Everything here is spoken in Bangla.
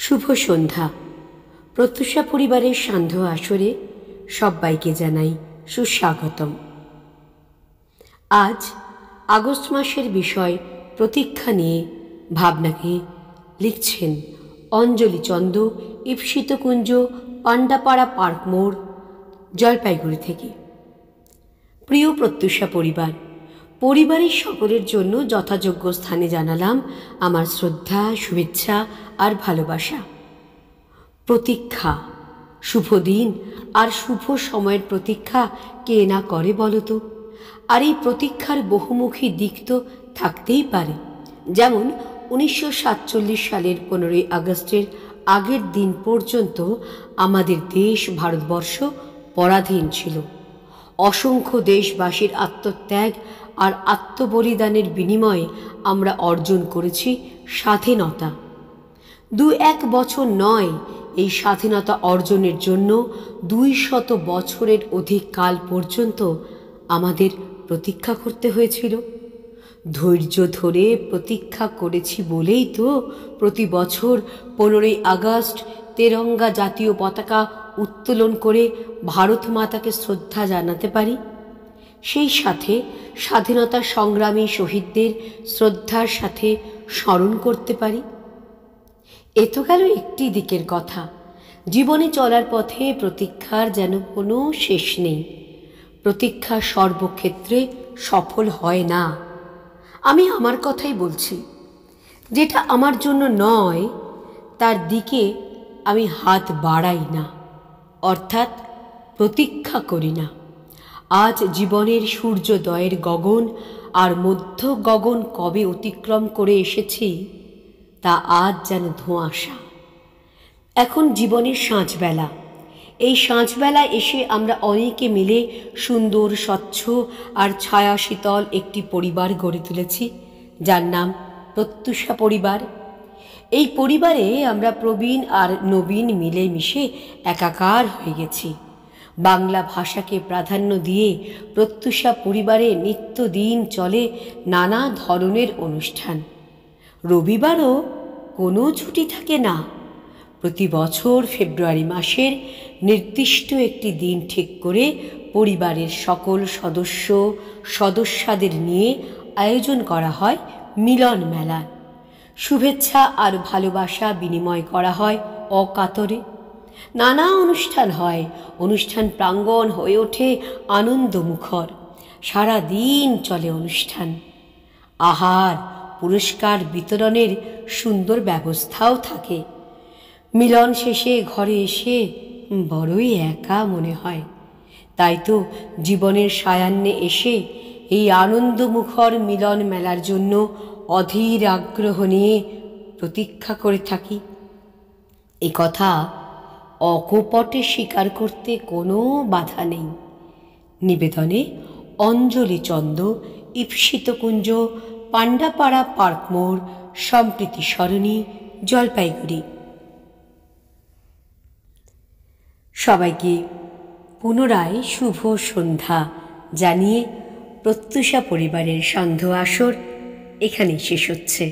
শুভ সন্ধ্যা। প্রত্যুষা পরিবারের সান্ধ্য আসরে সবাইকে জানাই সুস্বাগতম। আজ আগস্ট মাসের বিষয় প্রতীক্ষা নিয়ে ভাবনাকে লিখছেন অঞ্জলি চন্দ, ঈপ্সিতকুঞ্জ, পাণ্ডাপাড়া পার্ক মোড়, জলপাইগুড়ি থেকে। প্রিয় প্রত্যুষা পরিবার, পরিবারের সকলের জন্য যথাযোগ্য স্থানে জানালাম আমার শ্রদ্ধা, শুভেচ্ছা আর ভালোবাসা। প্রতীক্ষা, শুভ দিন আর শুভ সময়ের প্রতীক্ষা কে না করে বলো তো? আর এই প্রতীক্ষার বহুমুখী দিক তো থাকতেই পারে। যেমন 1947 সালের 15ই আগস্টের আগের দিন পর্যন্ত আমাদের দেশ ভারতবর্ষ পরাধীন ছিল। অসংখ্য দেশবাসীর আত্মত্যাগ আর আত্মবলিদানের বিনিময়ে আমরা অর্জন করেছি স্বাধীনতা। 2-1 বছর নয়, এই স্বাধীনতা অর্জনের জন্য 200 বছরের অধিক কাল পর্যন্ত আমাদের প্রতীক্ষা করতে হয়েছিল। ধৈর্য ধরে প্রতীক্ষা করেছি বলেই তো প্রতি বছর 15ই আগস্ট তেরঙ্গা জাতীয় পতাকা উত্তোলন করে ভারত মাতাকে শ্রদ্ধা জানাতে পারি। সেই সাথে স্বাধীনতা সংগ্রামী শহীদদের শ্রদ্ধার সাথে স্মরণ করতে পারি। এ তো গেল একটি দিকের কথা। জীবনে চলার পথে প্রতীক্ষার যেন কোনো শেষ নেই। প্রতীক্ষা সর্বক্ষেত্রে সফল হয় না। আমি আমার কথাই বলছি। যেটা আমার জন্য নয় তার দিকে আমি হাত বাড়াই না, অর্থাৎ প্রতীক্ষা করি না। আজ জীবনের সূর্যোদয়ের গগন আর মধ্য গগন কবে অতিক্রম করে এসেছি তা আজ যেন ধোঁয়াশা। এখন জীবনের সাঁঝবেলা। এই সাঁঝবেলা এসে আমরা অনেকে মিলে সুন্দর, স্বচ্ছ আর ছায়া শীতল একটি পরিবার গড়ে তুলেছি, যার নাম প্রত্যুষা পরিবার। এই পরিবারে আমরা প্রবীণ আর নবীন মিলেমিশে একাকার হয়ে গেছি। বাংলা ভাষাকে প্রাধান্য দিয়ে প্রত্যুষা পরিবারে নিত্যদিন চলে নানা ধরনের অনুষ্ঠান। রবিবারও কোনো ছুটি থাকে না। প্রতি বছর ফেব্রুয়ারি মাসের নির্দিষ্ট একটি দিন ঠিক করে পরিবারের সকল সদস্যদের নিয়ে আয়োজন করা হয় মিলন মেলা। শুভেচ্ছা আর ভালোবাসা বিনিময় করা হয় অকাতরে। নানা অনুষ্ঠান হয়। অনুষ্ঠান প্রাঙ্গণ হয়ে ওঠে আনন্দমুখর। সারা দিন চলে অনুষ্ঠান। আহার, পুরস্কার বিতরণের সুন্দর ব্যবস্থাও থাকে। মিলন শেষে ঘরে এসে বড়ই একা মনে হয়। তাই তো জীবনের সায়ান্নে এসে এই আনন্দমুখর মিলন মেলার জন্য অধীর আগ্রহ নিয়ে প্রতীক্ষা করে থাকি। এ কথা অকপটে স্বীকার করতে কোনো বাধা নেই। নিবেদনে অঞ্জলি চন্দ, ঈপ্সিতকুঞ্জ, পাণ্ডাপাড়া পার্ক মোড়, সম্প্রীতি সরণি, জলপাইগুড়ি। সবাইকে পুনরায় শুভ সন্ধ্যা জানিয়ে প্রত্যুষা পরিবারের সান্ধ্য আসর এখানেই শেষ হচ্ছে।